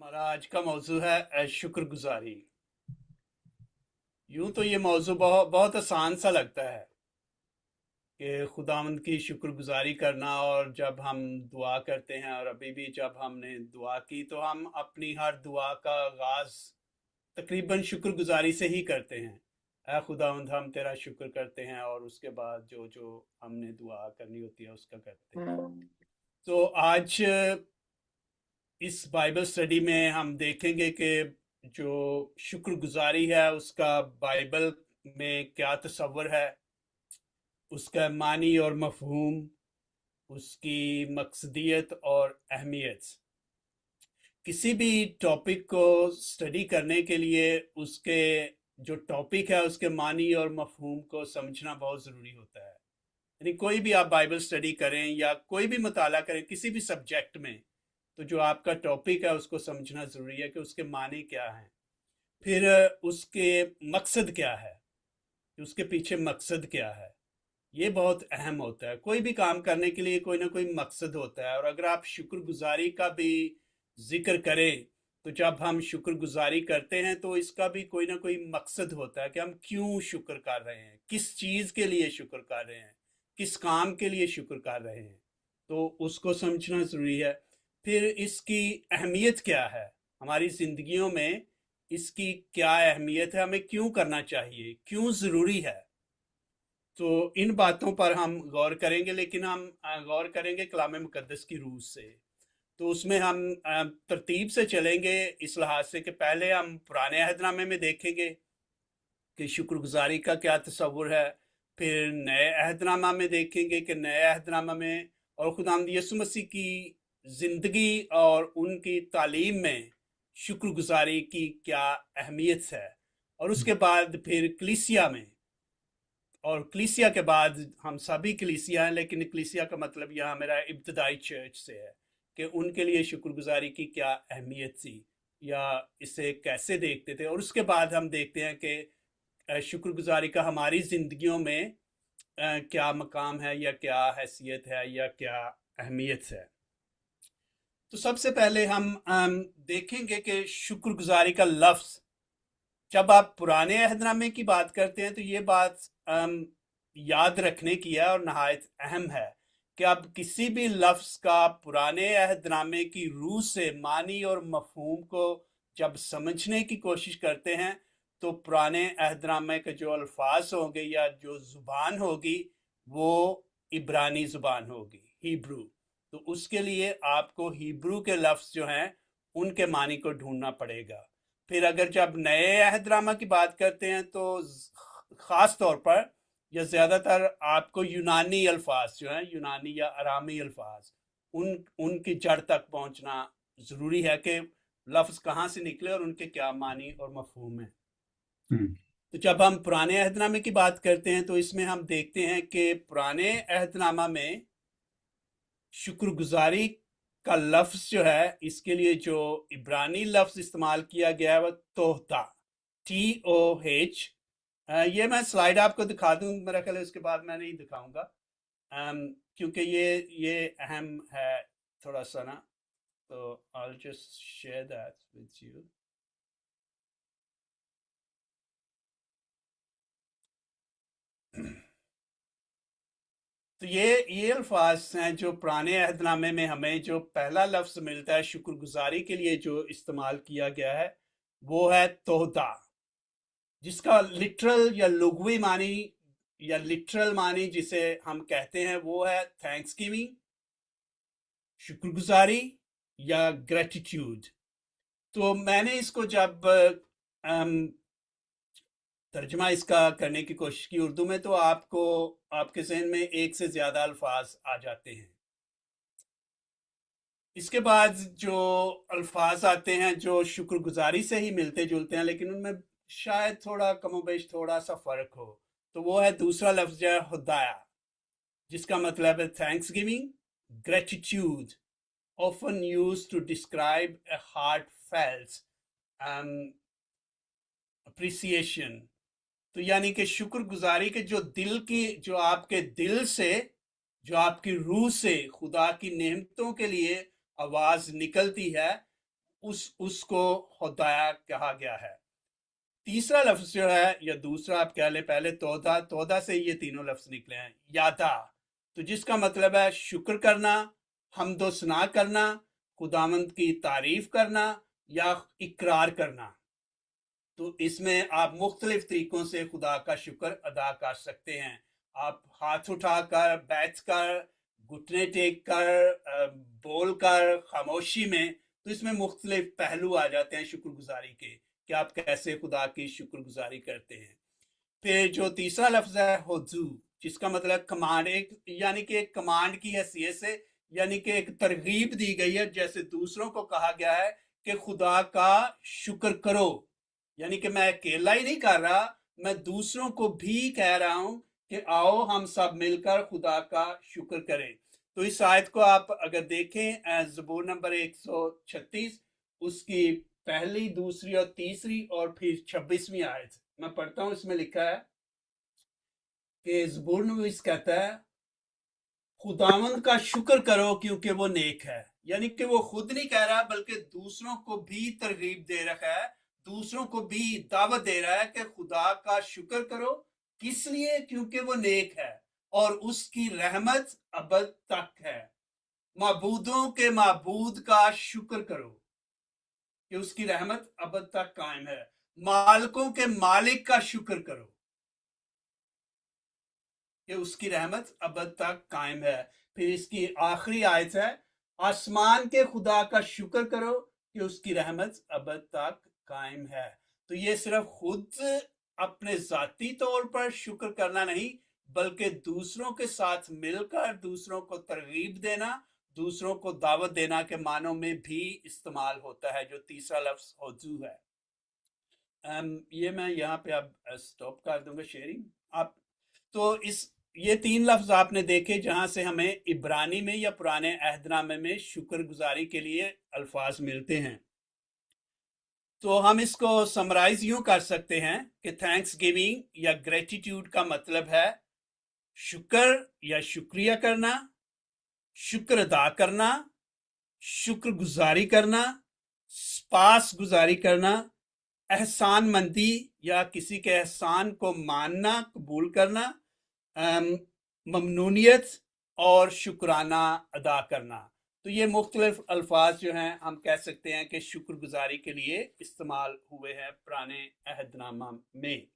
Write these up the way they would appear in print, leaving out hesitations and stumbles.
हमारा आज का मौजू है शुक्रगुजारी। यूं तो ये मौजू बहुत बहुत आसान सा लगता है कि खुदावंद की शुक्रगुजारी करना। और जब हम दुआ करते हैं, और अभी भी जब हमने दुआ की, तो हम अपनी हर दुआ का आगाज तकरीबन शुक्रगुजारी से ही करते हैं। ऐ खुदावंद, हम तेरा शुक्र करते हैं, और उसके बाद जो जो हमने दुआ करनी होती है उसका करते हैं। तो आज इस बाइबल स्टडी में हम देखेंगे कि जो शुक्रगुजारी है उसका बाइबल में क्या तस्वर है, उसका मानी और मफहूम, उसकी मकसदियत और अहमियत। किसी भी टॉपिक को स्टडी करने के लिए उसके जो टॉपिक है उसके मानी और मफहूम को समझना बहुत ज़रूरी होता है। यानी कोई भी आप बाइबल स्टडी करें या कोई भी मुताला करें किसी भी सब्जेक्ट में, तो जो आपका टॉपिक है उसको समझना ज़रूरी है कि उसके मानी क्या हैं, फिर उसके मकसद क्या है, कि उसके पीछे मकसद क्या है। ये बहुत अहम होता है। कोई भी काम करने के लिए कोई ना कोई मकसद होता है। और अगर आप शुक्रगुजारी का भी जिक्र करें, तो जब हम शुक्रगुजारी करते हैं तो इसका भी कोई ना कोई मकसद होता है कि हम क्यों शुक्र कर रहे हैं, किस चीज़ के लिए शुक्र कर रहे हैं, किस काम के लिए शुक्र कर रहे हैं। तो उसको समझना ज़रूरी है। फिर इसकी अहमियत क्या है हमारी ज़िंदगियों में, इसकी क्या अहमियत है, हमें क्यों करना चाहिए, क्यों ज़रूरी है। तो इन बातों पर हम गौर करेंगे, लेकिन हम गौर करेंगे कलाम मुकद्दस की रूह से। तो उसमें हम तरतीब से चलेंगे इस लिहाज से कि पहले हम पुराने अहदनामे में देखेंगे कि शुक्रगुजारी का क्या तस्वुर है। फिर नए अहदनामा में देखेंगे कि नए अहदनामा में और खुदावंद यीशु मसीह की ज़िंदगी और उनकी तालीम में शुक्रगुजारी की क्या अहमियत है। और उसके बाद फिर कलीसिया में, और कलीसिया के बाद हम सभी कलीसिया हैं, लेकिन कलीसिया का मतलब यहाँ मेरा इब्तदाई चर्च से है कि उनके लिए शुक्रगुजारी की क्या अहमियत थी या इसे कैसे देखते थे। और उसके बाद हम देखते हैं कि शुक्रगुजारी का हमारी ज़िंदगियों में क्या मकाम है या क्या हैसियत है या क्या अहमियत है। तो सबसे पहले हम देखेंगे कि शुक्रगुजारी का लफ्ज़, जब आप पुराने अहदनामे की बात करते हैं तो ये बात याद रखने की है और नहायत अहम है कि आप किसी भी लफ्ज़ का पुराने अहदनामे की रूह से मानी और मफहूम को जब समझने की कोशिश करते हैं, तो पुराने अहदनामे के जो अल्फाज होंगे या जो ज़ुबान होगी वो इब्रानी ज़ुबान होगी, हिब्रू। तो उसके लिए आपको हिब्रू के लफ्ज़ जो हैं उनके मानी को ढूंढना पड़ेगा। फिर अगर जब नए अहदनामा की बात करते हैं तो ख़ास तौर पर या ज़्यादातर आपको यूनानी अल्फाज जो हैं, यूनानी या अरामी अल्फाज, उनकी जड़ तक पहुंचना ज़रूरी है कि लफ्ज़ कहाँ से निकले और उनके क्या मानी और मफहूम है। हम्म। तो जब हम पुराने अहदनामे की बात करते हैं तो इसमें हम देखते हैं कि पुराने अहदनामा में शुक्रगुजारी का लफ्ज़ जो है, इसके लिए जो इब्रानी लफ्ज़ इस्तेमाल किया गया है वह तोहता, TOH। ये मैं स्लाइड आपको दिखा दूं, मेरा ख्याल है उसके बाद मैं नहीं दिखाऊंगा, क्योंकि ये अहम है थोड़ा सा ना। तो I'll just share that with you. तो ये अल्फाज हैं जो पुराने अहदनामे में हमें जो पहला लफ्ज़ मिलता है शुक्रगुजारी के लिए जो इस्तेमाल किया गया है वो है तोहदा, जिसका लिटरल या लुग़वी मानी या लिटरल मानी जिसे हम कहते हैं वो है थैंक्स गिविंग, शुक्रगुजारी या ग्रेटिट्यूड। तो मैंने इसको जब तर्जमा इसका करने की कोशिश की उर्दू में, तो आपको आपके जहन में एक से ज़्यादा अल्फाज आ जाते हैं। इसके बाद जो अल्फाज आते हैं जो शुक्रगुजारी से ही मिलते जुलते हैं, लेकिन उनमें शायद थोड़ा कमोबेश थोड़ा सा फ़र्क हो, तो वो है दूसरा लफ्ज़ है हुदाया, जिसका मतलब है thanks giving, gratitude, often used to describe a heartfelt appreciation। तो यानी कि शुक्रगुजारी के जो दिल की, जो आपके दिल से, जो आपकी रूह से खुदा की नेमतों के लिए आवाज़ निकलती है, उसको खुदाया कहा गया है। तीसरा लफ्ज जो है, या दूसरा आप कह लें, पहले तोदा, तोदा से ये तीनों लफ्ज निकले हैं, यादा, तो जिसका मतलब है शुक्र करना, हमदो सना करना, खुदावंद की तारीफ करना या इकरार करना। तो इसमें आप मुख्तलिफ तरीकों से खुदा का शुक्र अदा कर सकते हैं। आप हाथ उठाकर, बैठ कर, घुटने टेक कर, बोल कर, खामोशी में, तो इसमें मुख्तलिफ पहलू आ जाते हैं शुक्रगुजारी के, कि आप कैसे खुदा की शुक्रगुजारी करते हैं। फिर जो तीसरा लफ्ज है हुजू, जिसका मतलब कमांड, एक यानी कि एक कमांड की हैसियत से, यानी कि एक तरगीब दी गई है, जैसे दूसरों को कहा गया है कि खुदा का शुक्र करो, यानी कि मैं अकेला ही नहीं कर रहा, मैं दूसरों को भी कह रहा हूं कि आओ हम सब मिलकर खुदा का शुक्र करें। तो इस आयत को आप अगर देखें, ज़बूर नंबर 136, उसकी पहली, दूसरी और तीसरी और फिर 26वीं आयत मैं पढ़ता हूं। इसमें लिखा है कि ज़बूर नवीस कहता है, खुदावंद का शुक्र करो क्योंकि वो नेक है। यानी कि वो खुद नहीं कह रहा, बल्कि दूसरों को भी तरगीब दे रखा है, दूसरों को भी दावत दे रहा है कि खुदा का शुक्र करो। किस लिए? क्योंकि वो नेक है और उसकी रहमत अबद तक है। माबूदों के माबूद का शुक्र करो कि उसकी रहमत अबद तक कायम है। मालिकों के मालिक का शुक्र करो कि उसकी रहमत अबद तक कायम है। फिर इसकी आखिरी आयत है, आसमान के खुदा का शुक्र करो कि उसकी रहमत अबद तक कायम है। तो ये सिर्फ खुद अपने जाती तौर पर शुक्र करना नहीं, बल्कि दूसरों के साथ मिलकर दूसरों को तरगीब देना, दूसरों को दावत देना के मानों में भी इस्तेमाल होता है, जो तीसरा लफ्ज हुजू है। ये मैं यहाँ पे अब स्टॉप कर दूंगा शेयरिंग। आप तो ये तीन लफ्ज आपने देखे जहां से हमें इब्रानी में या पुराने अहदनामे में शुक्रगुजारी के लिए अल्फाज मिलते हैं। तो हम इसको समराइज यूं कर सकते हैं कि थैंक्स गिविंग या ग्रेटिट्यूड का मतलब है शुक्र या शुक्रिया करना, शुक्र अदा करना, शुक्रगुजारी करना, स्पास गुजारी करना, एहसान मंदी या किसी के एहसान को मानना, कबूल करना, ममनूनियत और शुक्राना अदा करना। तो ये मुख्तलिफ अल्फाज जो हैं, हम कह सकते हैं कि शुक्रगुजारी के लिए इस्तेमाल हुए हैं पुराने अहदनामा में।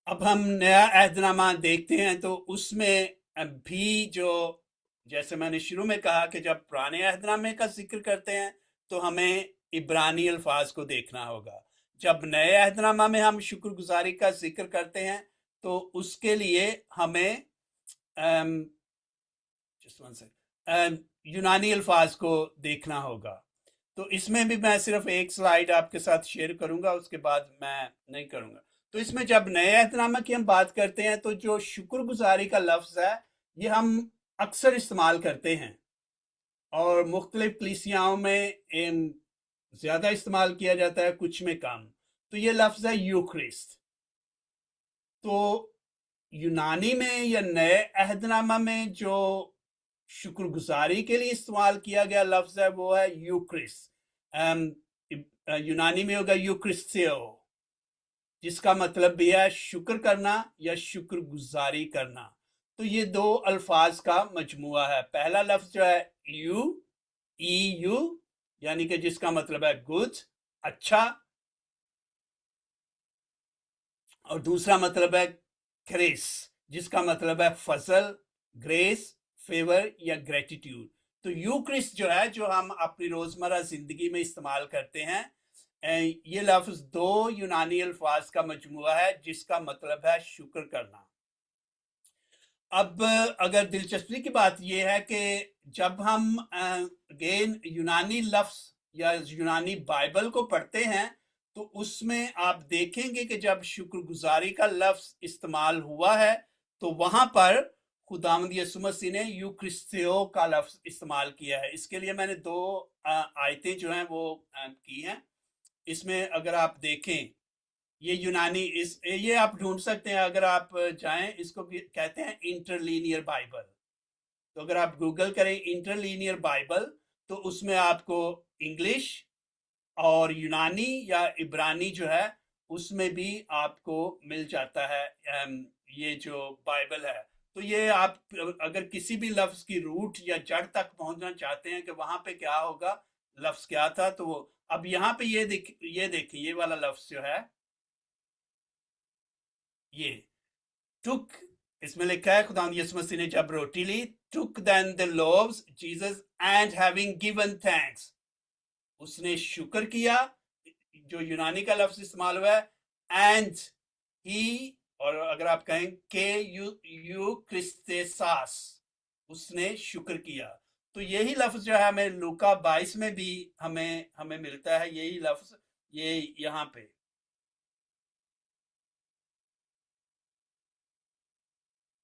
अब हम नया अहदनामा देखते हैं, तो उसमें भी जो, जैसे मैंने शुरू में कहा कि जब पुराने अहदनामे का जिक्र करते हैं तो हमें इब्रानी अल्फाज को देखना होगा। जब नए अहदनामा में हम शुक्रगुजारी का जिक्र करते हैं तो उसके लिए हमें यूनानी अल्फाज को देखना होगा। तो इसमें भी मैं सिर्फ एक स्लाइड आपके साथ शेयर करूंगा, उसके बाद मैं नहीं करूंगा। तो इसमें जब नए अहदनामा की हम बात करते हैं तो जो शुक्रगुजारी का लफ्ज है, ये हम अक्सर इस्तेमाल करते हैं और मुख्तलिफ कलीसियाओं में ज्यादा इस्तेमाल किया जाता है, कुछ में कम। तो ये लफ्ज है यूक्रिस्ट। तो यूनानी में या नए अहदनामा में जो शुक्रगुजारी के लिए इस्तेमाल किया गया लफ्ज है वो है यूक्रिस्ट। यूनानी में होगा यूक्रिस्टियो, जिसका मतलब भी है शुक्र करना या शुक्रगुजारी करना। तो ये दो अल्फाज का मजमुआ है। पहला लफ्ज जो है यू, यानी कि जिसका मतलब है गुड, अच्छा, और दूसरा मतलब है क्रेस, जिसका मतलब है फजल, ग्रेस, फेवर या ग्रेटिट्यूड। तो यूक्रिस्ट जो है, जो हम अपनी रोजमर्रा जिंदगी में इस्तेमाल करते हैं, ये लफ्ज दो यूनानी अल्फाज का मजमुआ है जिसका मतलब है शुक्र करना। अब अगर दिलचस्पी की बात यह है कि जब हम अगेन यूनानी लफ्ज या यूनानी बाइबल को पढ़ते हैं तो उसमें आप देखेंगे कि जब शुक्रगुजारी का लफ्ज इस्तेमाल हुआ है तो वहां पर खुदावंद यीशु मसीह ने यूक्रिस्तियो का लफ्ज इस्तेमाल किया है। इसके लिए मैंने दो आयतें जो हैं वो की हैं। इसमें अगर आप देखें, ये यूनानी, ये आप ढूंढ सकते हैं अगर आप जाएं, इसको कहते हैं इंटरलीनियर बाइबल। तो अगर आप गूगल करें इंटरलीनियर बाइबल تو उसमें आपको इंग्लिश और यूनानी या इब्रानी जो है उसमें भी आपको मिल जाता है ये जो बाइबल है। तो ये आप अगर किसी भी लफ्ज की रूट या जड़ तक पहुंचना चाहते हैं कि वहां पे क्या होगा, लफ्ज क्या था, तो वो अब यहाँ पे ये देखिए ये वाला लफ्ज जो है ये टुक, इसमें लिखा है खुदा यीशु मसीह ने जब रोटी ली, took then the loaves Jesus and having given thanks, उसने शुक्र किया, जो यूनानी का लफ्ज इस्तेमाल हुआ है एंड ही, और अगर आप कहें के यू क्रिस्तेसास, उसने शुक्र किया। तो यही लफ्ज जो है हमें लूका 22 में भी हमें मिलता है, यही लफ्ज ये यहाँ पे।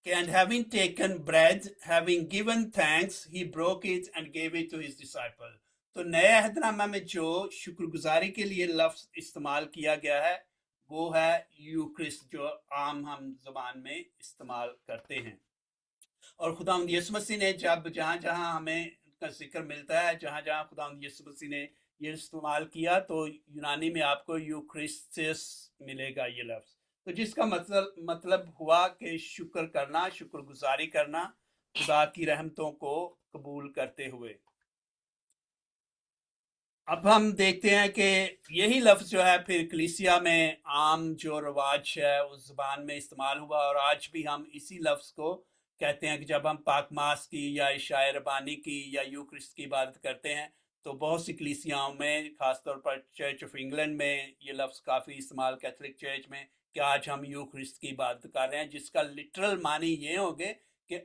And having taken bread, having given thanks, he broke it and gave it to his disciple. तो नए अहदनामा में जो शुक्रगुजारी के लिए लफ्ज इस्तेमाल किया गया है वो है यूक्रिस्ट, जो आम हम ज़बान में इस्तेमाल करते हैं। और खुदावंद यीशु मसीह ने जब जहाँ जहाँ हमें का जिक्र मिलता है, जहाँ जहाँ खुदावंद यीशु मसीह ने ये इस्तेमाल किया, तो यूनानी में आपको यूक्रिस्टिस मिलेगा ये लफ्ज। तो जिसका मतलब हुआ कि शुक्र करना, शुक्रगुजारी करना, खुदा की रहमतों को कबूल करते हुए। अब हम देखते हैं कि यही लफ्ज जो है फिर कलीसिया में आम जो रवाज है उस ज़बान में इस्तेमाल हुआ, और आज भी हम इसी लफ्ज को कहते हैं कि जब हम पाक मास की या इशाए रबानी की या यूक्रिस्ट की इबादत करते हैं, तो बहुत सी कलीसियाओं में, खासतौर पर चर्च ऑफ इंग्लैंड में ये लफ्ज़ काफ़ी इस्तेमाल, कैथोलिक चर्च में, कि आज हम यूक्रिस्ट की इबादत कर रहे हैं, जिसका लिटरल मानी ये होगे कि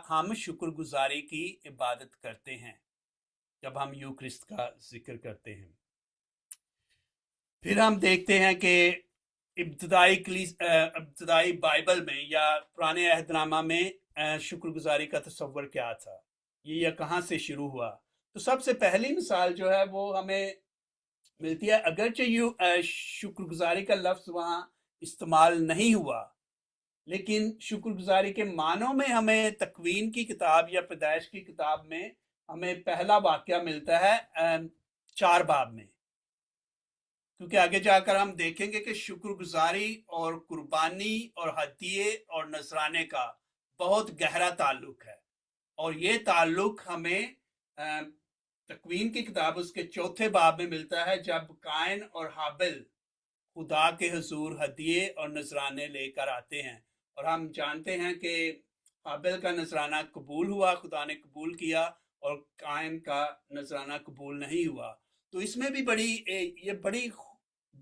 हम शुक्रगुजारी की इबादत करते हैं जब हम यूक्रिस्ट का जिक्र करते हैं। फिर हम देखते हैं कि इब्तदाई बाइबल में या पुराने अहदनामा में शुक्रगुजारी का तस्वर क्या था, ये कहाँ से शुरू हुआ। तो सबसे पहली मिसाल जो है वो हमें मिलती है, अगरचे शुक्रगुजारी का लफ्ज वहाँ इस्तेमाल नहीं हुआ, लेकिन शुक्रगुजारी के मानों में हमें तकवीन की किताब या पैदाइश की किताब में हमें पहला वाक्य मिलता है 4 बाब में, क्योंकि आगे जाकर हम देखेंगे कि शुक्रगुजारी और कुर्बानी और हदिये और नजराने का बहुत गहरा ताल्लुक है, और ये ताल्लुक हमें तकवीन की किताब उसके 4 बाब में मिलता है, जब कायन और हाबिल खुदा के हुजूर हदिये और नजराने लेकर आते हैं, और हम जानते हैं कि हाबिल का नजराना कबूल हुआ, खुदा ने कबूल किया, और कायन का नजराना कबूल नहीं हुआ। तो इसमें भी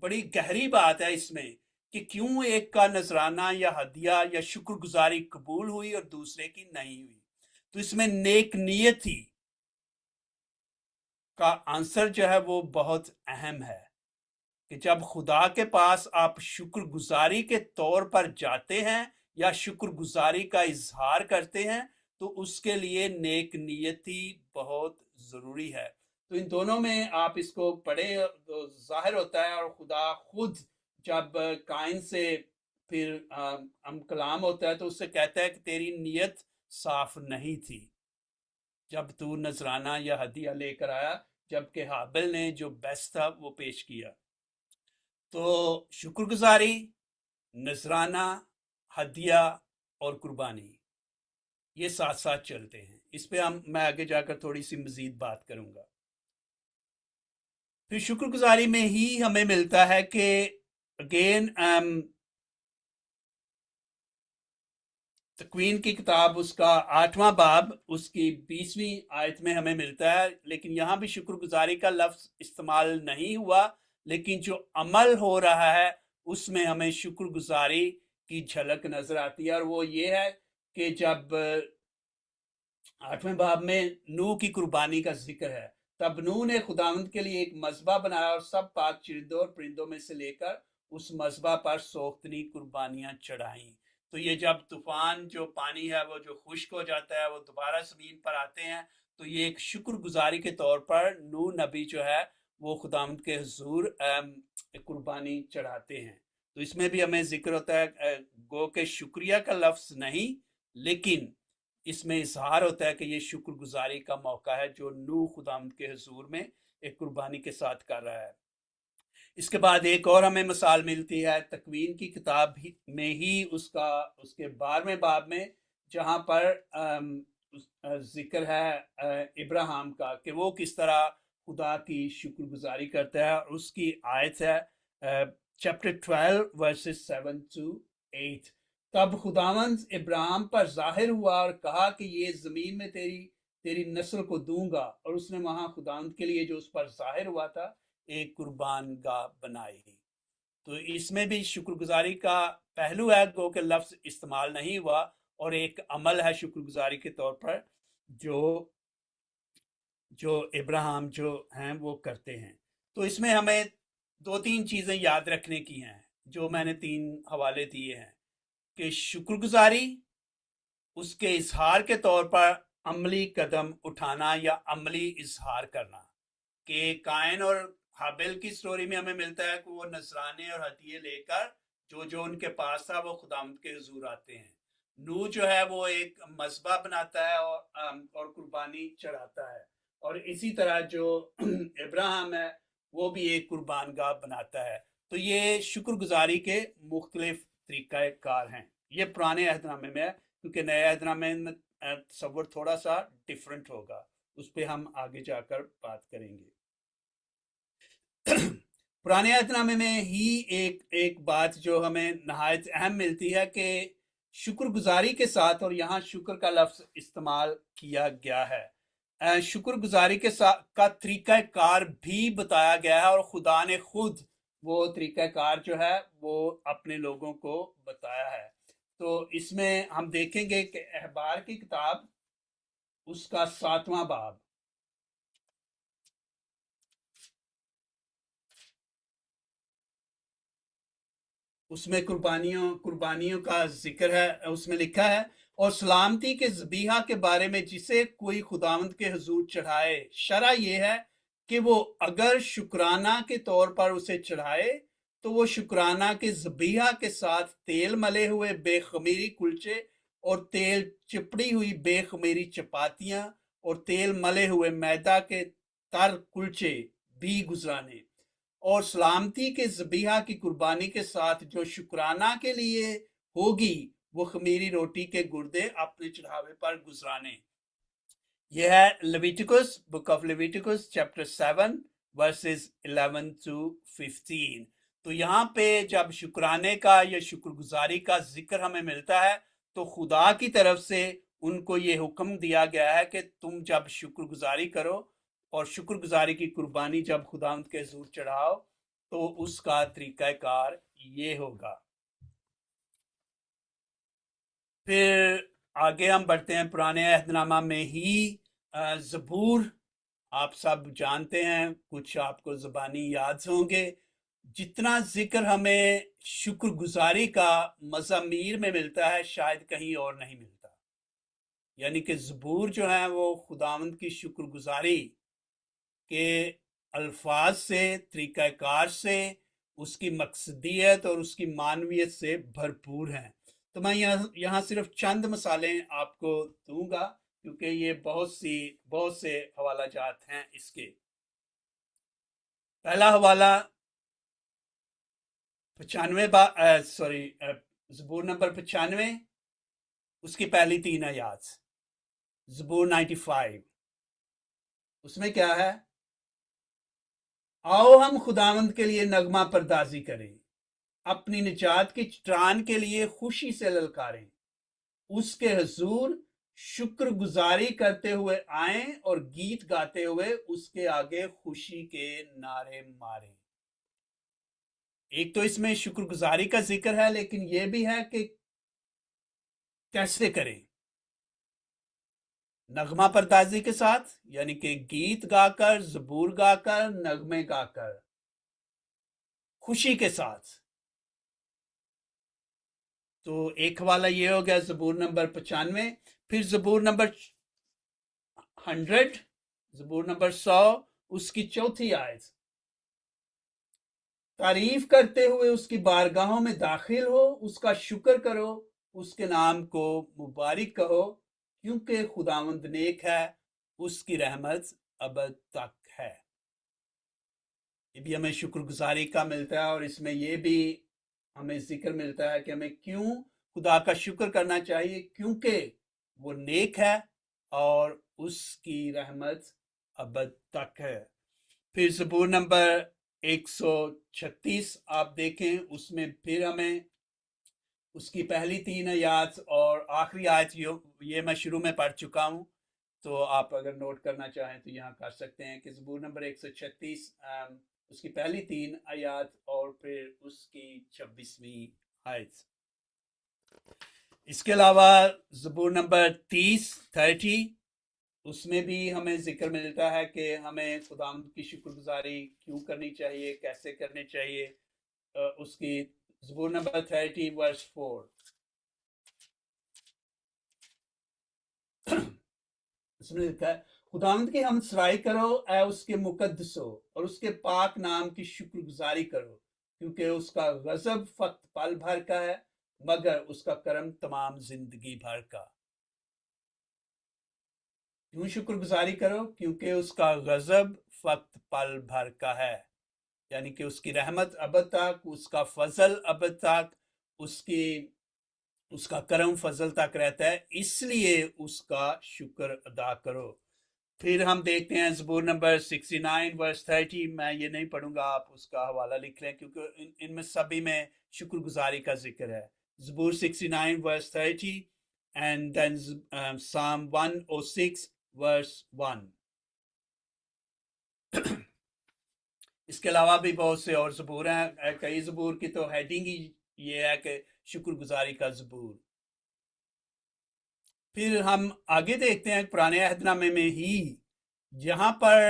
बड़ी गहरी बात है इसमें कि क्यों एक का नजराना या हदिया या शुक्रगुजारी कबूल हुई और दूसरे की नहीं हुई। तो इसमें नेक नियति का आंसर जो है वो बहुत अहम है कि जब खुदा के पास आप शुक्रगुजारी के तौर पर जाते हैं या शुक्रगुजारी का इजहार करते हैं, तो उसके लिए नेक नियति बहुत ज़रूरी है। तो इन दोनों में आप इसको पढ़े तो जाहिर होता है, और खुदा खुद जब कायन से फिर हम कलाम होता है तो उससे कहता है कि तेरी नियत साफ नहीं थी जब तू नजराना या हदिया लेकर आया, जबकि हाबिल ने जो बेस्ट था वो पेश किया। तो शुक्रगुजारी, नजराना, हदिया और कुर्बानी ये साथ साथ चलते हैं। इस पे मैं आगे जाकर थोड़ी सी मजीद बात करूंगा। फिर शुक्रगुजारी में ही हमें मिलता है कि अगेन तकवीन की किताब उसका 8वां बाब उसकी 20वीं आयत में हमें मिलता है, लेकिन यहाँ भी शुक्रगुजारी का लफ्ज इस्तेमाल नहीं हुआ, लेकिन जो अमल हो रहा है उसमें हमें शुक्रगुजारी की झलक नजर आती है, और वो ये है कि जब 8वें बाब में नूह की कुर्बानी का जिक्र है, तब नूह ने खुदावंद के लिए एक मज़बा बनाया और सब पाक चिरिंदों और परिंदों में से लेकर उस मज़बा पर सोख्तनी कुर्बानियां चढ़ाई। तो ये जब तूफान जो पानी है वो जो खुश्क हो जाता है, वो दोबारा ज़मीन पर आते हैं, तो ये एक शुक्रगुजारी के तौर पर नूह नबी जो है वो खुदावंद के हुजूर कुर्बानी चढ़ाते हैं। तो इसमें भी हमें जिक्र होता है, गो के शुक्रिया का लफ्ज़ नहीं, लेकिन इसमें इजहार होता है कि ये शुक्रगुजारी का मौका है जो नूह खुदावंद के हुजूर में एक कुर्बानी के साथ कर रहा है। इसके बाद एक और हमें मिसाल मिलती है तकवीन की किताब में ही उसके 12वें बाब में, जहाँ पर जिक्र है इब्राहिम का कि वो किस तरह खुदा की शुक्रगुजारी करता है। और उसकी आयत है चैप्टर 12 वर्सेस 7 to 8। तब खुदावंद इब्राहिम पर जाहिर हुआ और कहा कि ये जमीन में तेरी नस्ल को दूंगा, और उसने वहां खुदावंद के लिए जो उस पर जाहिर हुआ था एक कुर्बान गाह बनाई। तो इसमें भी शुक्रगुजारी का पहलू है, गो के लफ्ज इस्तेमाल नहीं हुआ, और एक अमल है शुक्रगुजारी के तौर पर जो जो इब्राहिम जो हैं वो करते हैं। तो इसमें हमें दो तीन चीज़ें याद रखने की हैं जो मैंने 3 हवाले दिए हैं कि शुक्रगुजारी, उसके इजहार के तौर पर अमली कदम उठाना या अमली इजहार करना। कि कायन और हाबिल की स्टोरी में हमें मिलता है कि वो नजराने और हदिये लेकर जो जो उनके पास था वो खुदावंद के हुजूर आते हैं। नूह जो है वो एक मज़बा बनाता है और कुर्बानी चढ़ाता है, और इसी तरह जो इब्राहिम है वो भी एक कुर्बान गाह बनाता है। तो ये शुक्रगुजारी के मुख्तलिफ तरीक़ा कार हैं। ये पुराने अहदनामे में है, क्योंकि नए अहदनामे में तस्वुर थोड़ा सा डिफरेंट होगा, उस पर हम आगे जाकर बात करेंगे। पुराने अहदनामे में ही एक बात जो हमें नहायत अहम मिलती है कि शुक्रगुजारी के साथ, और यहाँ शुक्र का लफ्ज इस्तेमाल किया गया है, शुक्रगुजारी के साथ का तरीका कार भी बताया गया है, और खुदा ने खुद वो तरीका कार जो है वो अपने लोगों को बताया है। तो इसमें हम देखेंगे कि अहबार की किताब उसका 7वां बाब, उसमें कुर्बानियों का जिक्र है। उसमें लिखा है, और सलामती के ज़बीहा के बारे में जिसे कोई खुदावंद के हुजूर चढ़ाए, शरा ये है कि वो अगर शुक्राना के तौर पर उसे चढ़ाए तो वो शुक्राना के ज़बीहा के साथ तेल मले हुए बेखमीरी कुलचे और तेल चिपड़ी हुई बेखमीरी चपातियां और तेल मले हुए मैदा के तर कुलचे भी गुजराने, और सलामती के ज़बीहा की कुर्बानी के साथ जो शुक्राना के लिए होगी वो खमीरी रोटी के गुर्दे अपने चढ़ावे पर गुजराने। यह है Leviticus, book of Leviticus chapter 7 versus 11 to 15। तो यहाँ पे जब शुक्राने का या शुक्रगुजारी का जिक्र हमें मिलता है तो खुदा की तरफ से उनको ये हुक्म दिया गया है कि तुम जब शुक्रगुजारी करो और शुक्रगुजारी की कुर्बानी जब खुदावंद के हुजूर चढ़ाओ तो उसका तरीकाकार ये होगा। फिर आगे हम बढ़ते हैं पुराने अहदनामा में ही ज़बूर, आप सब जानते हैं, कुछ आपको ज़बानी याद होंगे। जितना जिक्र हमें शुक्रगुजारी का मज़ामीर में मिलता है शायद कहीं और नहीं मिलता। यानी कि ज़बूर जो है वो खुदावंद की शुक्रगुजारी के अल्फाज से, तरीक़ाकार से, उसकी मकसदियत और उसकी मानवियत से भरपूर हैं। तो मैं यहाँ सिर्फ चंद मिसालें आपको दूंगा क्योंकि ये बहुत से हवाला जात हैं इसके। पहला हवाला 95 ज़बूर नंबर 95, उसकी पहली 3 आयात। ज़बूर 95 उसमें क्या है? आओ हम खुदावंद के लिए नगमा परदाजी करें, अपनी निजात की चट्टान के लिए खुशी से ललकारें, उसके हुजूर शुक्रगुजारी करते हुए आए और गीत गाते हुए उसके आगे खुशी के नारे मारें। एक तो इसमें शुक्रगुजारी का जिक्र है, लेकिन यह भी है कि कैसे करें। नगमा परदाजी के साथ, यानी कि गीत गाकर, ज़बूर गाकर, नगमे गाकर, खुशी के साथ। तो एक हवाला ये हो गया ज़बूर नंबर 95। फिर ज़बूर नंबर 100, ज़बूर नंबर 100, उसकी चौथी आयत। तारीफ करते हुए उसकी बारगाहों में दाखिल हो, उसका शुक्र करो, उसके नाम को मुबारक कहो, کیونکہ خداوند نیک ہے، اس کی رحمت ابد تک ہے۔ یہ بھی ہمیں شکر گزاری کا ملتا ہے، اور اس میں یہ بھی ہمیں ذکر ملتا ہے کہ ہمیں کیوں خدا کا شکر کرنا چاہیے، کیونکہ وہ نیک ہے اور اس کی رحمت ابد تک ہے۔ پھر زبور نمبر 136 آپ دیکھیں، اس میں پھر ہمیں اس کی پہلی 3 آیات اور آخری آیت، یہ میں شروع میں پڑھ چکا ہوں، تو آپ اگر نوٹ کرنا چاہیں تو یہاں کر سکتے ہیں کہ زبور نمبر 136 اس کی پہلی 3 آیات اور پھر اس کی 26ویں آیت۔ اس کے علاوہ زبور نمبر 30 اس میں بھی ہمیں ذکر ملتا ہے کہ ہمیں خداوند کی شکر گزاری کیوں کرنی چاہیے، کیسے کرنی چاہیے۔ اس کی زبور نمبر 30 ورس 4 اس میں لکھا ہے، خداوند کی حمد سرائی کرو اے اس کے مقدسو، اور اس کے پاک نام کی شکر گزاری کرو، کیونکہ اس کا غضب فقط پل بھر کا ہے، مگر اس کا کرم تمام زندگی بھر کا۔ کیوں شکر گزاری کرو؟ کیونکہ اس کا غضب فقط پل بھر کا ہے، یعنی کہ اس کی رحمت ابد تک، اس کا فضل ابد تک، اس کا کرم فضل تک رہتا ہے، اس لیے اس کا شکر ادا کرو۔ پھر ہم دیکھتے ہیں زبور نمبر 69 ورس 30، میں یہ نہیں پڑھوں گا، آپ اس کا حوالہ لکھ لیں، کیونکہ ان میں سبھی میں شکر گزاری کا ذکر ہے۔ زبور 69 ورس 30 and then Psalm 106 verse 1۔ اس کے علاوہ بھی بہت سے اور زبور ہیں، کئی زبور کی تو ہیڈنگ ہی یہ ہے کہ شکر گزاری کا زبور۔ پھر ہم آگے دیکھتے ہیں پرانے عہد نامے میں ہی جہاں پر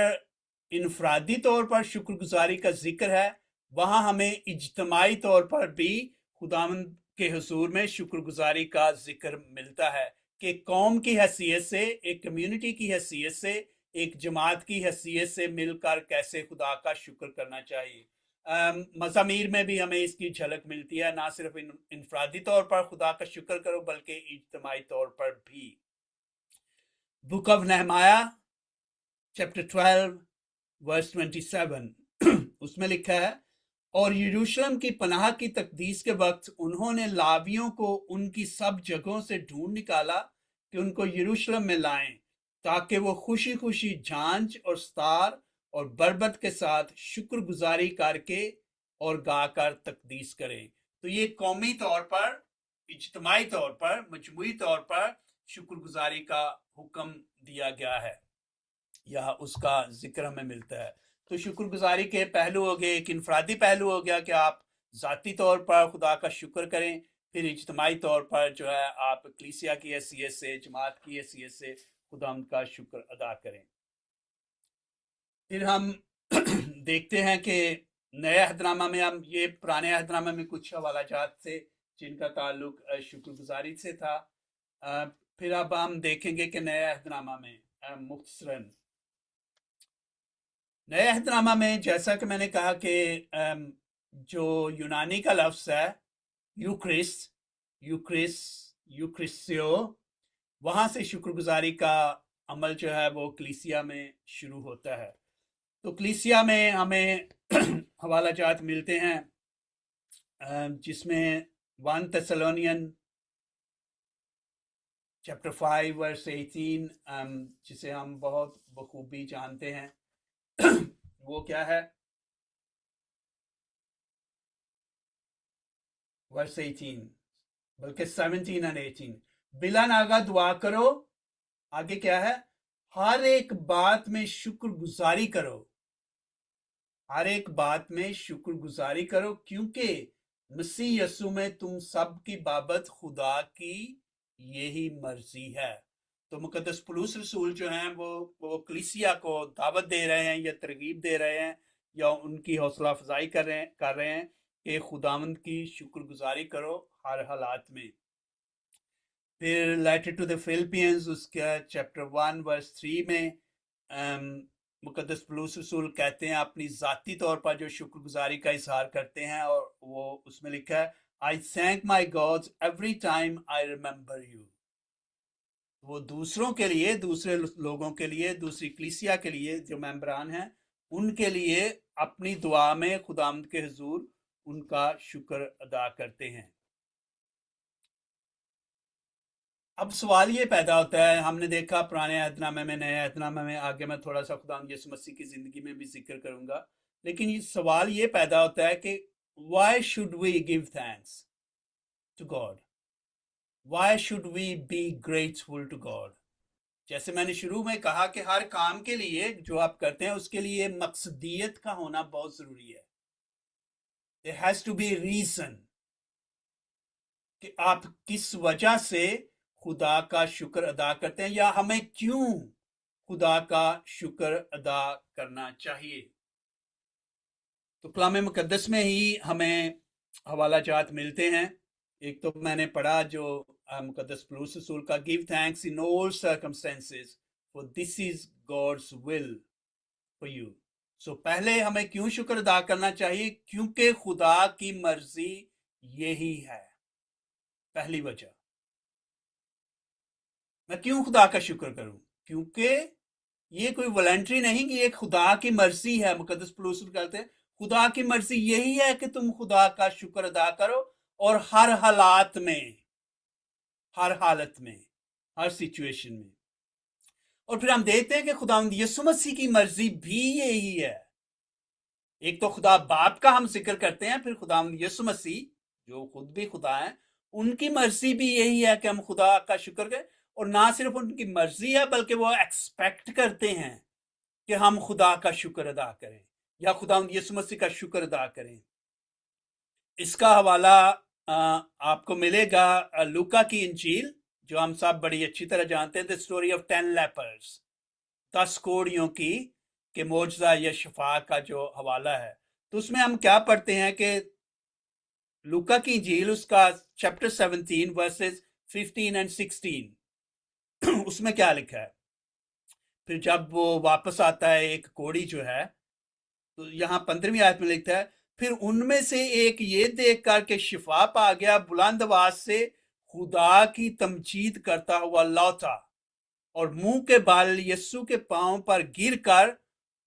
انفرادی طور پر شکر گزاری کا ذکر ہے، وہاں ہمیں اجتماعی طور پر بھی خداوند کے حضور میں شکر گزاری کا ذکر ملتا ہے کہ قوم کی حیثیت سے، ایک کمیونٹی کی حیثیت سے، ایک جماعت کی حیثیت سے مل کر کیسے خدا کا شکر کرنا چاہیے۔ مزامیر میں بھی ہمیں اس کی جھلک ملتی ہے، نہ صرف انفرادی طور پر خدا کا شکر کرو بلکہ اجتماعی طور پر بھی۔ بک آف نہمایہ چیپٹر 12 ورس 27 اس میں لکھا ہے، اور یروشلم کی پناہ کی تقدیس کے وقت انہوں نے لاویوں کو ان کی سب جگہوں سے ڈھونڈ نکالا کہ ان کو یروشلم میں لائیں، تاکہ وہ خوشی خوشی جھانج اور ستار اور بربت کے ساتھ شکر گزاری کر کے اور گا کر تقدیس کریں۔ تو یہ قومی طور پر، اجتماعی طور پر، مجموعی طور پر شکر گزاری کا حکم دیا گیا ہے، یا اس کا ذکر ہمیں ملتا ہے۔ تو شکر گزاری کے پہلو ہو گئے، ایک انفرادی پہلو ہو گیا کہ آپ ذاتی طور پر خدا کا شکر کریں، پھر اجتماعی طور پر جو ہے آپ کلیسیا کی حیثیت سے، جماعت کی حیثیت سے خداوند کا شکر ادا کریں۔ پھر ہم دیکھتے ہیں کہ نئے عہد نامہ میں، ہم یہ پرانے عہد نامہ میں کچھ حوالہ جات تھے جن کا تعلق شکر گزاری سے تھا۔ پھر اب ہم دیکھیں گے کہ نئے عہد نامہ میں مختصراً، نئے عہد نامہ میں جیسا کہ میں نے کہا کہ جو یونانی کا لفظ ہے یوکریسیو، وہاں سے شکر گزاری کا عمل جو ہے وہ کلیسیا میں شروع ہوتا ہے۔ تو کلیسیا میں ہمیں حوالہ جات ملتے ہیں جس میں 1 تسلونین چیپٹر 5 ورس 18 جسے ہم بہت بخوبی جانتے ہیں، وہ کیا ہے؟ ورس 18 بلکہ 17 اور 18، بلا ناغہ دعا کرو، آگے کیا ہے؟ ہر ایک بات میں شکر گزاری کرو، ہر ایک بات میں شکر گزاری کرو، کیونکہ مسیح یسوع میں تم سب کی بابت خدا کی یہی مرضی ہے۔ تو مقدس پولس رسول جو ہیں وہ کلیسیا کو دعوت دے رہے ہیں یا ترغیب دے رہے ہیں یا ان کی حوصلہ افزائی کر رہے ہیں کہ خداوند کی شکر گزاری کرو ہر حالات میں۔ پھر لیٹر ٹو دی فلپینز اس کا چیپٹر 1 ورس 3 میں مقدس پولس رسول کہتے ہیں اپنی ذاتی طور پر جو شکر گزاری کا اظہار کرتے ہیں، اور وہ اس میں لکھا ہے I thank my God every time I remember you۔ वो दूसरों के लिए, दूसरे लोगों के लिए, दूसरी कलीसिया के लिए जो मेंबरान हैं उनके लिए अपनी दुआ में खुदावंद के हुजूर उनका शुक्र अदा करते हैं। अब सवाल ये पैदा होता है, हमने देखा पुराने अहदनामे में, नए अहदनामे में, आगे मैं थोड़ा सा खुदावंद यीशु मसीह की जिंदगी में भी जिक्र करूंगा, लेकिन ये सवाल ये पैदा होता है कि why should we give thanks to God? Why should we be grateful to God? जैसे मैंने शुरू में कहा कि हर काम के लिए जो आप करते हैं उसके लिए मकसदियत का होना बहुत जरूरी है। There has to be reason कि आप किस वजह से खुदा का शुक्र अदा करते हैं, या हमें क्यों खुदा का शुक्र अदा करना चाहिए। तो कलाम मुकद्दस में ही हमें हवाला जात मिलते हैं। एक तो मैंने पढ़ा जो मुकद्दस पौलुस रसूल का, give thanks in all circumstances for this is God's will for you. So पहले हमें क्यों शुक्र अदा करना चाहिए? क्योंकि खुदा की मर्जी यही है, पहली वजह। मैं क्यों खुदा का शुक्र करूं? क्योंकि ये कोई वॉलंटरी नहीं कि ये खुदा की मर्जी है। मुकद्दस पौलुस कहते हैं खुदा की मर्जी यही है कि तुम खुदा का शुक्र अदा करो, और हर हालात में, हर हालत में, हर सिचुएशन में। और फिर हम देखते हैं कि खुदावंद यीशु मसीह की मर्जी भी यही है। एक तो खुदा बाप का हम जिक्र करते हैं, फिर खुदावंद यीशु मसीह जो खुद भी खुदा है, उनकी मर्जी भी यही है कि हम खुदा का शुक्र करें। और ना सिर्फ उनकी मर्जी है बल्कि वो एक्सपेक्ट करते हैं कि हम खुदा का शुक्र अदा करें या खुदावंद यीशु मसीह का शुक्र अदा करें। इसका हवाला आपको मिलेगा लूका की इंजील, जो हम सब बड़ी अच्छी तरह जानते हैं, द स्टोरी ऑफ 10 लेपर्स, 10 कोढ़ियों की के मौजज़ा या शफा का जो हवाला है। तो उसमें हम क्या पढ़ते हैं कि लूका की इंजील उसका चैप्टर 17 वर्सेस 15 एंड 16 उसमें क्या लिखा है? फिर जब वो वापस आता है एक कोढ़ी जो है, तो यहाँ 15वीं आयत में लिखता है, फिर उनमें से एक ये देख कर के शिफा पा गया, बुलंद आवाज से खुदा की तमजीद करता हुआ लौटा और मुंह के बाल यीशु के पांव पर गिर कर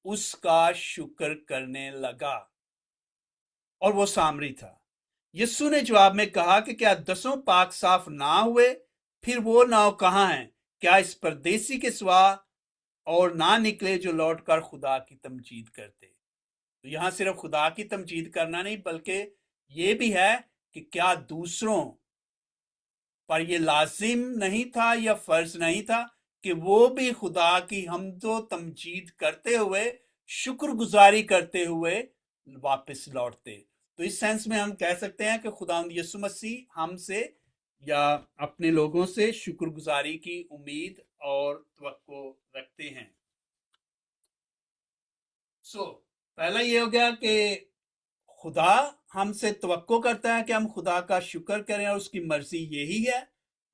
उसका शुक्र करने लगा, और वो सामरी था। यीशु ने जवाब में कहा कि क्या 10 पाक साफ ना हुए? फिर वो 9 कहाँ हैं? क्या इस परदेसी के सिवा और ना निकले जो लौटकर खुदा की तमजीद करते? तो यहां सिर्फ खुदा की तमजीद करना नहीं, बल्कि ये भी है कि क्या दूसरों पर ये लाजिम नहीं था या फर्ज नहीं था कि वो भी खुदा की हमदो तमजीद करते हुए, शुक्रगुजारी करते हुए वापस लौटते। तो इस सेंस में हम कह सकते हैं कि खुदावंद यीशु मसीह हमसे या अपने लोगों से शुक्रगुजारी की उम्मीद और तवक्को रखते हैं। पहला ये हो गया कि खुदा हमसे तवक्को करता है कि हम खुदा का शुक्र करें और उसकी मर्जी यही है।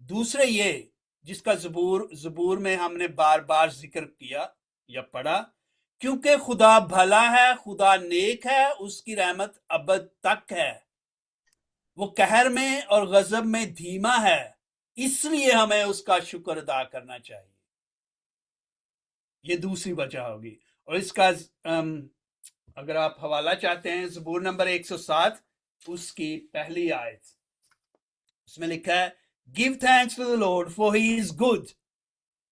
दूसरे ये, जिसका ज़बूर में हमने बार बार जिक्र किया या पढ़ा, क्योंकि खुदा भला है, खुदा नेक है, उसकी रहमत अबद तक है, वो कहर में और गजब में धीमा है, इसलिए हमें उसका शुक्र अदा करना चाहिए। ये दूसरी वजह होगी। और इसका अगर आप हवाला चाहते हैं, ज़बूर नंबर 107 उसकी पहली आयत, उसमें लिखा है, give thanks to the Lord for he is good.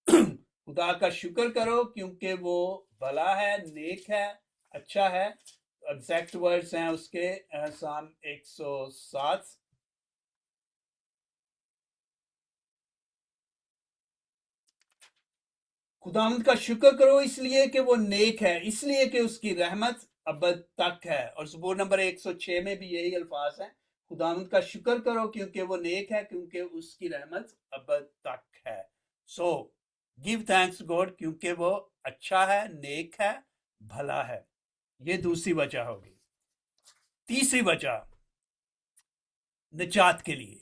खुदा का शुक्र करो क्योंकि वो भला है, नेक है, अच्छा है। एग्जैक्ट वर्ड्स हैं उसके साम 107। खुदावंद का शुक्र करो इसलिए कि वो नेक है, इसलिए कि उसकी रहमत अबद तक है। और ज़बूर नंबर 106 में भी यही अल्फाज हैं, खुदावंद का शुक्र करो क्योंकि वो नेक है, क्योंकि उसकी रहमत अबद तक है। सो गिव थैंक्स गॉड क्योंकि वो अच्छा है, नेक है, भला है। ये दूसरी वजह होगी। तीसरी वजह, निजात के लिए।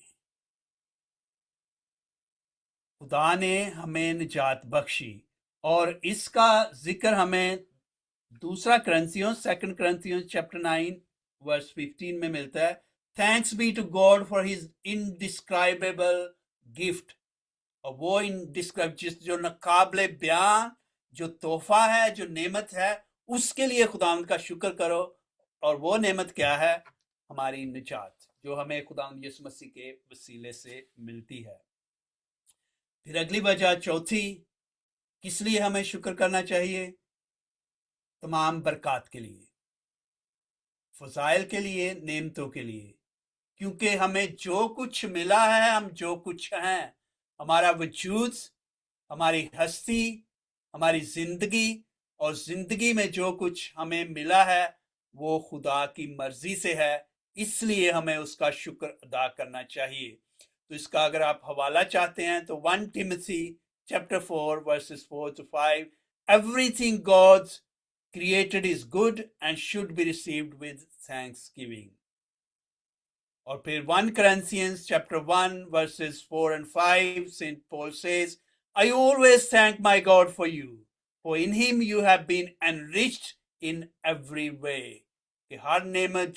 खुदा ने हमें निजात बख्शी, और इसका जिक्र हमें दूसरा करंथियों 2 करंथियों चैप्टर 9 वर्स 15 में मिलता है। Thanks be to God for his indescribable gift اور وہ जिस जो नाकाबिले बयान जो तोहफा है, जो नेमत है, उसके लिए खुदावंद का शुक्र करो। और वो नेमत क्या है? हमारी निजात, जो हमें खुदावंद यीशु मसीह के वसीले से मिलती है। फिर अगली वजह चौथी, किस लिए हमें शुक्र करना चाहिए? तमाम बरकत के लिए, फजाइल के लिए, नेमतों के लिए। क्योंकि हमें जो कुछ मिला है, हम जो कुछ हैं, हमारा वजूद, हमारी हस्ती, हमारी जिंदगी, और जिंदगी में जो कुछ हमें मिला है वो खुदा की मर्जी से है, इसलिए हमें उसका शुक्र अदा करना चाहिए। तो इसका अगर आप हवाला चाहते हैं तो 1 Timothy chapter 4 verses 4 to 5, everything God created is good and should be received with thanksgiving. और फिर 1 Corinthians chapter 1 verses 4 and 5, St. Paul says, I always thank my God for you, for in him you have been enriched in every way. कि हर नेमत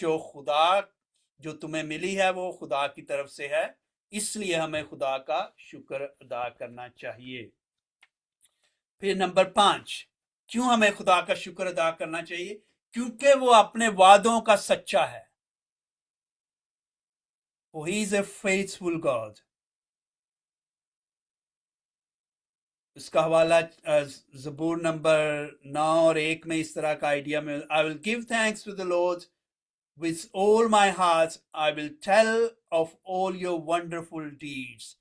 जो तुम्हें मिली है वो खुदा की तरफ से है, इसलिए हमें खुदा का शुक्र अदा करना चाहिए। फिर नंबर 5, क्यों हमें खुदा का शुक्र अदा करना चाहिए? क्योंकि वो अपने वादों का सच्चा है। For he is a faithful God. इसका हवाला ज़बूर नंबर 9 और 1 में इस तरह का आइडिया में, I will give thanks to the Lord with all my heart, I will tell of all your wonderful deeds.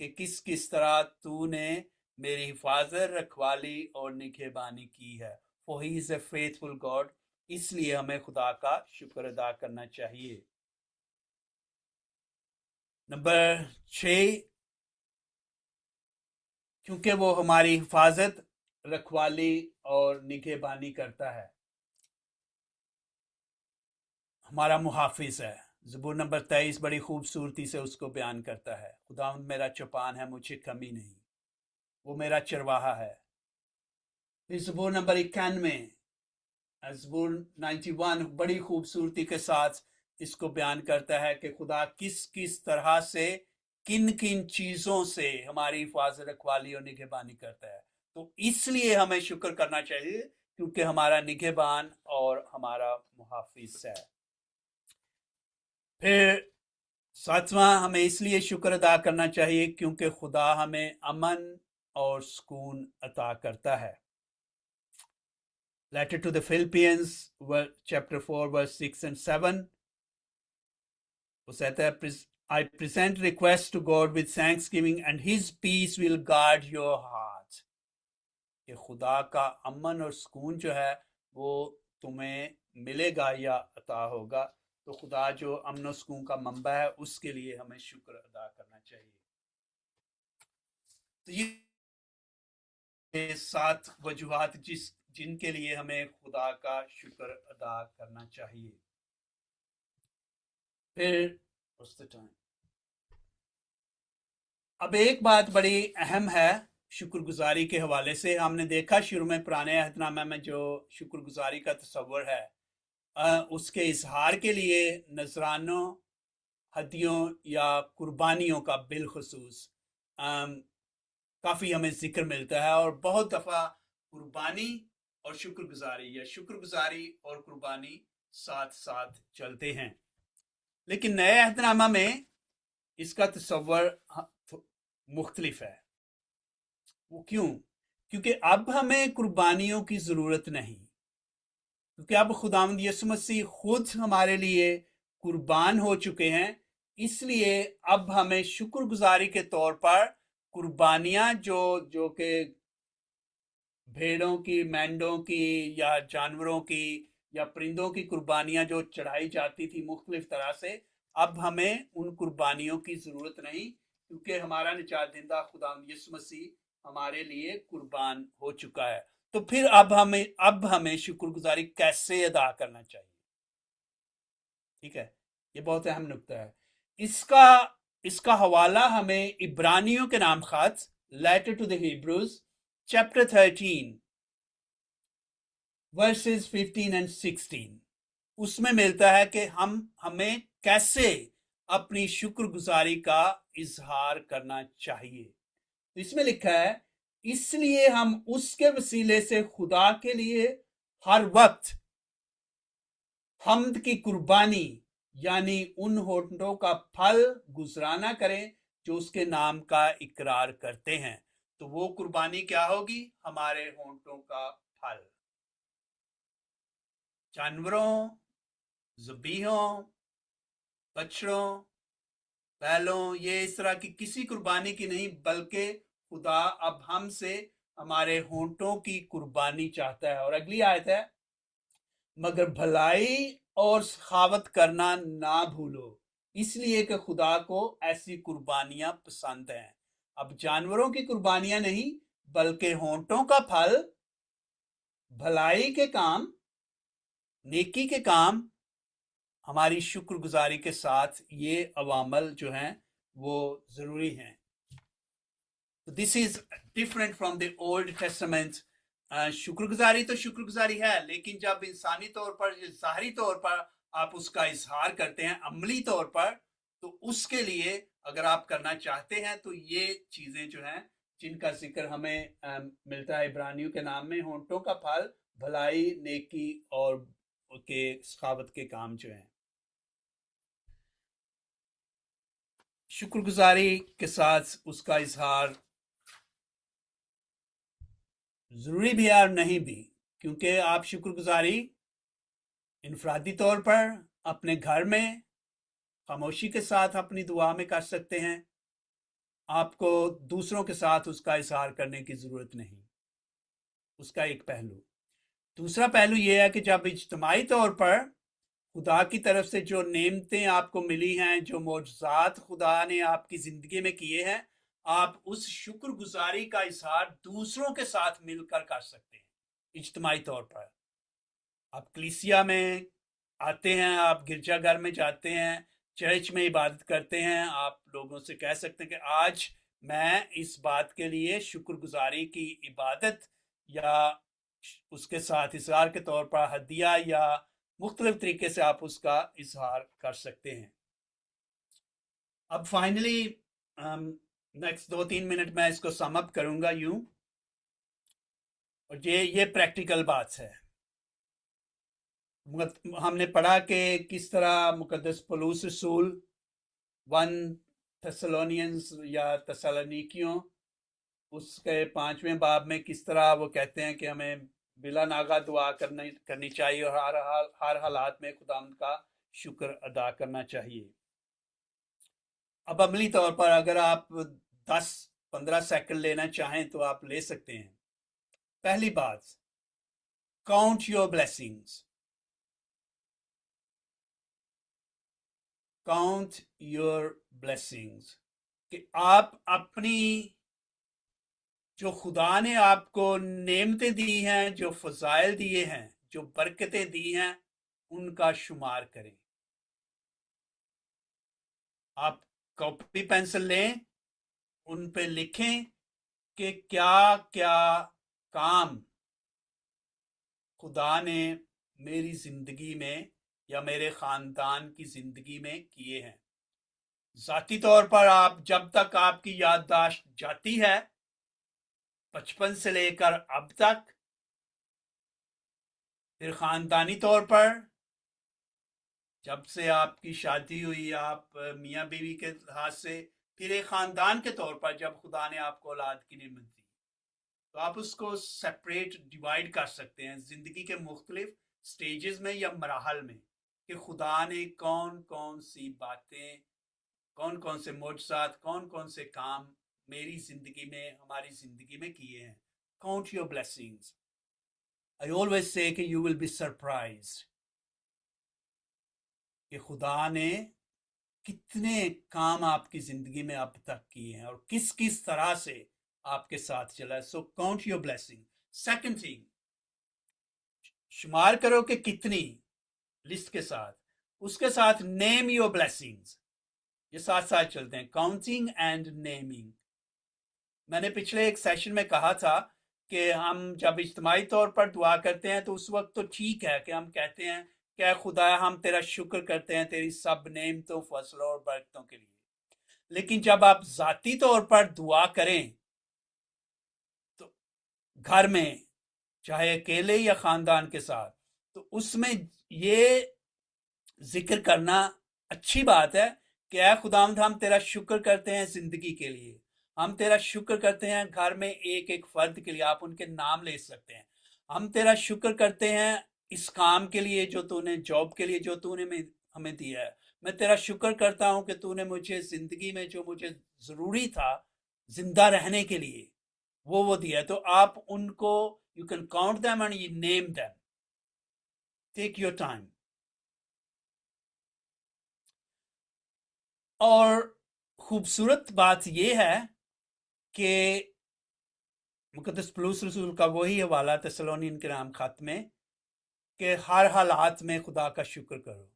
कि किस किस तरह तूने मेरी हिफाजत, रखवाली और निगहबानी की है। For he is a faithful God. इसलिए हमें खुदा का शुक्र अदा करना चाहिए। नंबर 6, क्योंकि वो हमारी हिफाजत, रखवाली और निगहबानी करता है, हमारा मुहाफिज है। ज़बूर नंबर 23 बड़ी खूबसूरती से उसको बयान करता है, खुदावंद मेरा चौपान है, मुझे कमी नहीं, वो मेरा चरवाहा है। फिर ज़बूर नंबर 91, ज़बूर 91 बड़ी खूबसूरती के साथ इसको बयान करता है कि खुदा किस किस तरह से, किन किन चीज़ों से हमारी हिफाजत, रखवाली और निगहबानी करता है। तो इसलिए हमें शुक्र करना चाहिए क्योंकि हमारा निगहबान और हमारा मुहाफिज है। फिर 7वां, हमें इसलिए शुक्र अदा करना चाहिए क्योंकि खुदा हमें अमन और सुकून अता करता है। Letter to the Philippians chapter 4 verse 6 and 7, वो कहता है, I present request to God with thanksgiving and his peace will guard your heart. कि खुदा का अमन और सुकून जो है वो तुम्हें मिलेगा या अता होगा। तो खुदा जो अमन और सुकून का मंबा है उसके लिए हमें शुक्र अदा करना चाहिए। तो ये 7 वजूहात जिनके लिए हमें खुदा का शुक्र अदा करना चाहिए। फिर अब एक बात बड़ी अहम है शुक्रगुजारी के हवाले से। हमने देखा शुरू में पुराने अहदनामे में जो शुक्रगुजारी का तस्वर है, उसके इजहार के लिए नजरानों, हदियों या कुर्बानियों का बिलखुसूस काफ़ी हमें जिक्र मिलता है। और बहुत दफ़ा कुर्बानी और शुक्रगुजारी या शुक्रगुजारी और कुर्बानी साथ साथ चलते हैं। लेकिन नए अहदनामा में इसका तस्वर मुख्तलिफ है। वो क्यों? क्योंकि अब हमें कुर्बानियों की ज़रूरत नहीं, क्योंकि अब खुदावंद यीशु मसीह खुद हमारे लिए कुर्बान हो चुके हैं। इसलिए अब हमें शुक्रगुजारी के तौर पर कुर्बानियाँ जो कि भेड़ों की, मेंढों की या जानवरों की या परिंदों की कुर्बानियाँ जो चढ़ाई जाती थी मुख्तलिफ तरह से, अब हमें उन कुर्बानियों की ज़रूरत नहीं, क्योंकि हमारा निजात दहिंदा खुदावंद यीशु मसीह हमारे लिए कुर्बान हो चुका है। तो फिर अब हमें शुक्रगुजारी कैसे अदा करना चाहिए? ठीक है, ये बहुत अहम नुक्ता है। इसका हवाला हमें इब्रानियों के नाम खत, letter to the Hebrews chapter 13 verses 15 and 16, उसमें मिलता है कि हमें कैसे अपनी शुक्रगुजारी का इजहार करना चाहिए। تو اس میں لکھا ہے اس لیے ہم اس کے وسیلے سے خدا کے لیے ہر وقت حمد کی قربانی یعنی ان ہونٹوں کا پھل گزرانہ کریں جو اس کے نام کا اقرار کرتے ہیں. تو وہ قربانی کیا ہوگی؟ ہمارے ہونٹوں کا پھل. جانوروں، ذبیحوں، بچڑوں، بیلوں، یہ اس طرح کی کسی قربانی کی نہیں، بلکہ خدا اب ہم سے ہمارے ہونٹوں کی قربانی چاہتا ہے. اور اگلی آیت ہے مگر بھلائی اور سخاوت کرنا نہ بھولو اس لیے کہ خدا کو ایسی قربانیاں پسند ہیں. اب جانوروں کی قربانیاں نہیں بلکہ ہونٹوں کا پھل، بھلائی کے کام، نیکی کے کام، ہماری شکر گزاری کے ساتھ یہ عوامل جو ہیں وہ ضروری ہیں. This is different from the old testament. شکر گزاری تو شکر گزاری ہے، لیکن جب انسانی طور پر، ظاہری طور پر آپ اس کا اظہار کرتے ہیں عملی طور پر، تو اس کے لیے اگر آپ کرنا چاہتے ہیں تو یہ چیزیں جو ہیں جن کا ذکر ہمیں ملتا ہے عبرانیوں کے نام میں، ہونٹوں کا پھل، بھلائی، نیکی اور کے سخاوت کے کام جو ہیں. شکر گزاری کے ساتھ اس کا اظہار ضروری بھی ہے اور نہیں بھی، کیونکہ آپ شکر گزاری انفرادی طور پر اپنے گھر میں خاموشی کے ساتھ اپنی دعا میں کر سکتے ہیں. آپ کو دوسروں کے ساتھ اس کا اظہار کرنے کی ضرورت نہیں. اس کا ایک پہلو. دوسرا پہلو یہ ہے کہ جب اجتماعی طور پر خدا کی طرف سے جو نعمتیں آپ کو ملی ہیں، جو معجزات خدا نے آپ کی زندگی میں کیے ہیں، آپ اس شکر گزاری کا اظہار دوسروں کے ساتھ مل کر سکتے ہیں اجتماعی طور پر. آپ کلیسیا میں آتے ہیں، آپ گرجا گھر میں جاتے ہیں، چرچ میں عبادت کرتے ہیں، آپ لوگوں سے کہہ سکتے ہیں کہ آج میں اس بات کے لیے شکر گزاری کی عبادت یا اس کے ساتھ اظہار کے طور پر ہدیہ یا مختلف طریقے سے آپ اس کا اظہار کر سکتے ہیں. اب فائنلی نیکسٹ 2-3 منٹ میں اس کو سم اپ کروں گا یوں، اور یہ پریکٹیکل بات ہے. ہم نے پڑھا کہ کس طرح مقدس پولس رسول 1 تھیسالونینز یا تسالونیکیوں اس کے 5ویں باب میں کس طرح وہ کہتے ہیں کہ ہمیں بلا ناغہ دعا کرنی چاہیے اور ہر حالات میں خداوند کا شکر ادا کرنا چاہیے. اب عملی طور پر اگر آپ 10-15 سیکنڈ لینا چاہیں تو آپ لے سکتے ہیں. پہلی بات، count your blessings. Count your blessings, کہ آپ اپنی جو خدا نے آپ کو نعمتیں دی ہیں، جو فضائل دیے ہیں، جو برکتیں دی ہیں، ان کا شمار کریں. آپ کاپی پینسل لیں، ان پہ لکھیں کہ کیا کیا کام خدا نے میری زندگی میں یا میرے خاندان کی زندگی میں کیے ہیں. ذاتی طور پر آپ جب تک آپ کی یادداشت جاتی ہے، بچپن سے لے کر اب تک، پھر خاندانی طور پر جب سے آپ کی شادی ہوئی آپ میاں بیوی کے لحاظ سے، پھر ایک خاندان کے طور پر جب خدا نے آپ کو اولاد کی نعمت دی، تو آپ اس کو سیپریٹ ڈیوائیڈ کر سکتے ہیں زندگی کے مختلف سٹیجز میں یا مراحل میں، کہ خدا نے کون کون سی باتیں، کون کون سے معجزات، کون کون سے کام میری زندگی میں، ہماری زندگی میں کیے ہیں. Count your blessings. I always say کہ you will be surprised کہ خدا نے کتنے کام آپ کی زندگی میں اب تک کیے ہیں اور کس کس طرح سے آپ کے ساتھ چلا ہے. So count your blessing. Second thing, شمار کرو کہ کتنی، لسٹ کے ساتھ، اس کے ساتھ name your blessings. یہ ساتھ ساتھ چلتے ہیں، counting and naming. میں نے پچھلے ایک سیشن میں کہا تھا کہ ہم جب اجتماعی طور پر دعا کرتے ہیں تو اس وقت تو ٹھیک ہے کہ ہم کہتے ہیں کہ اے خدا ہم تیرا شکر کرتے ہیں تیری سب نعمتوں، فضلوں اور برکتوں کے لیے. لیکن جب آپ ذاتی طور پر دعا کریں घर में, चाहे अकेले या खानदान के साथ, तो उसमें ये जिक्र करना अच्छी बात है कि ऐ खुदावंद हम तेरा शुक्र करते हैं ज़िंदगी के लिए, हम तेरा शुक्र करते हैं घर में एक एक फर्द के लिए, आप उनके नाम ले सकते हैं। हम तेरा शुक्र करते हैं इस काम के लिए जो तूने, जॉब के लिए जो तूने हमें दिया है। मैं तेरा शुक्र करता हूं कि तूने मुझे ज़िंदगी में जो मुझे ज़रूरी था जिंदा रहने के लिए वो दिया। तो आप उनको, you can count them and you name them, take your time. और खूबसूरत बात यह है कि मुकद्दस पौलुस रसूल का वही हवाला थिस्सलुनीन के नाम खत में कि हर हालात में खुदा का शुक्र करो।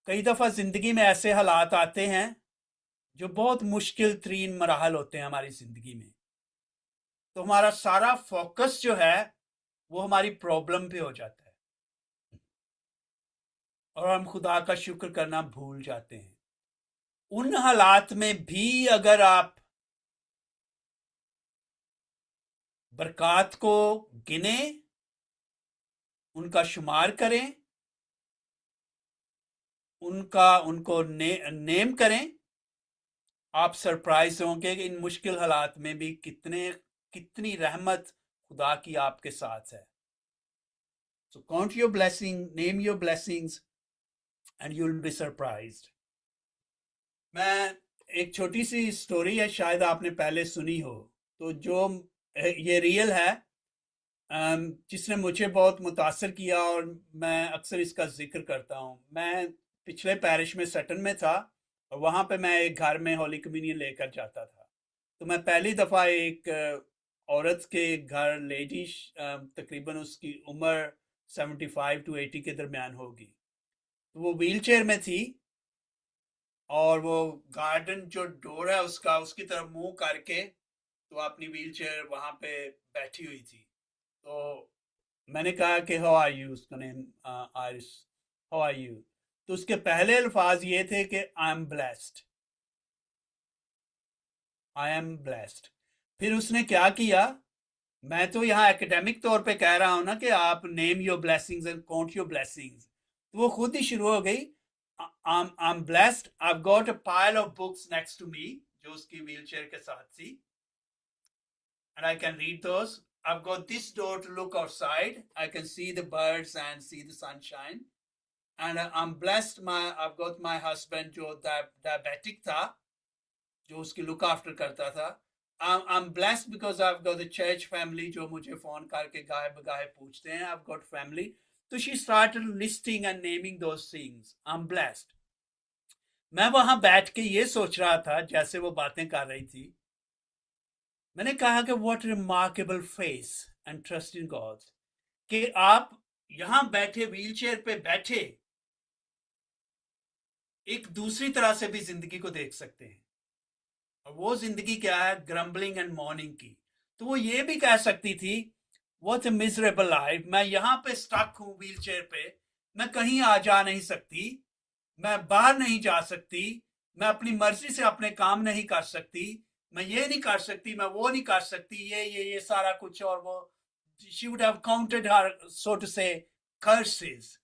कई दफ़ा ज़िंदगी में ऐसे हालात आते हैं जो बहुत मुश्किल तरीन मराहल होते हैं हमारी ज़िंदगी में, तो हमारा सारा फोकस जो है वो हमारी प्रॉब्लम पे हो जाता है और हम खुदा का शुक्र करना भूल जाते हैं। उन हालात में भी अगर आप बरक़ात को गिने, उनका शुमार करें, उनको नेम करें, आप सरप्राइज होंगे कि इन मुश्किल हालात में भी कितनी रहमत खुदा की आपके साथ है। So count your blessing, name your blessings and you'll be surprised. मैं एक छोटी सी स्टोरी है, शायद आपने पहले सुनी हो, तो जो ये रियल है, जिसने मुझे बहुत मुतासर किया और मैं अक्सर इसका जिक्र करता हूँ। मैं पिछले पैरिश में सटन में था और वहाँ पे मैं एक घर में होली कम्युनियन लेकर जाता था। तो मैं पहली दफ़ा एक औरत के घर, लेडी, तकरीबन उसकी उम्र 75 to 80 के दरमियान होगी, तो वो व्हील चेयर में थी और वो गार्डन जो डोर है उसका, उसकी तरफ मुंह करके तो अपनी व्हील चेयर वहाँ पे बैठी हुई थी। तो मैंने कहा कि हाउ आर यू, उसका name Iris, how are you. तो उसके पहले अल्फाज ये थे कि I am blessed, I am blessed. फिर उसने क्या किया, मैं तो यहाँ एकेडमिक तौर पे कह रहा हूँ ना कि आप name your blessings and count your blessings, तो वो खुद ही शुरू हो गई, I'm blessed, I've got a pile of books next to me, जो उसकी व्हील चेयर के साथ थी, and I can read those. I've got this door to look outside, I can see the birds and see the sunshine, and I'm blessed, I've got my husband जो diabetic था, जो उसकी look after करता था। I'm blessed because I've got the church family जो मुझे phone करके गाहे बगाहे पूछते हैं, I've got family। तो she started listing and naming those things, I'm blessed। मैं वहां बैठ के ये सोच रहा था जैसे वो बातें कर रही थी, मैंने कहा कि what remarkable face and trust in God, कि आप यहां बैठे, व्हील चेयर पे बैठे, एक दूसरी तरह से भी जिंदगी को देख सकते हैं। और वो जिंदगी क्या है, ग्रम्बलिंग एंड मॉर्निंग की। तो वो ये भी कह सकती थी, व्हाट अ मिजरेबल लाइफ, मैं यहाँ पे स्टक हूँ व्हील चेयर पे, मैं कहीं आ जा नहीं सकती, मैं बाहर नहीं जा सकती, मैं अपनी मर्जी से अपने काम नहीं कर सकती, मैं ये नहीं कर सकती, मैं वो नहीं कर सकती, ये सारा कुछ। और वो, she would have counted her, so to say, curses,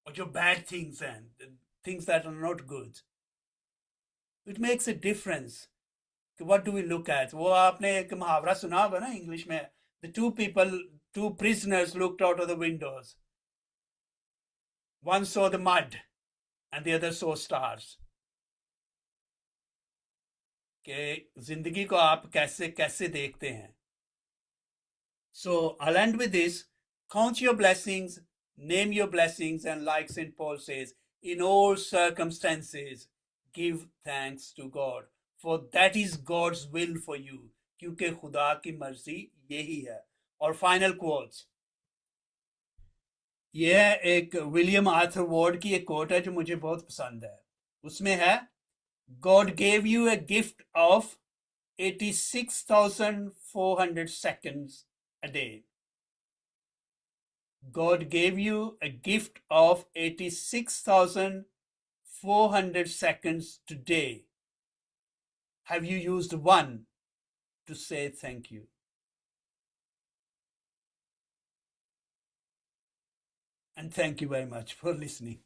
or जो bad things and things that are not good. It makes a difference. What do we look at? वो आपने एक मुहावरा सुना होगा ना इंग्लिश में, the two prisoners looked out of the windows, one saw the mud and the other saw stars। कि जिंदगी को आप कैसे कैसे देखते हैं। So I'll end with this, count your blessings, name your blessings, and like St. Paul says, in all circumstances give thanks to God, for that is God's will for you, क्योंकि खुदा की मर्जी यही है। और फाइनल क्वोट्स, ये है एक विलियम आर्थर वार्ड की एक कोट है जो मुझे बहुत पसंद है। उसमें है, God gave you a gift of 86,400 seconds a day. God gave you a gift of 86,400 seconds today. Have you used one to say thank you? And thank you very much for listening.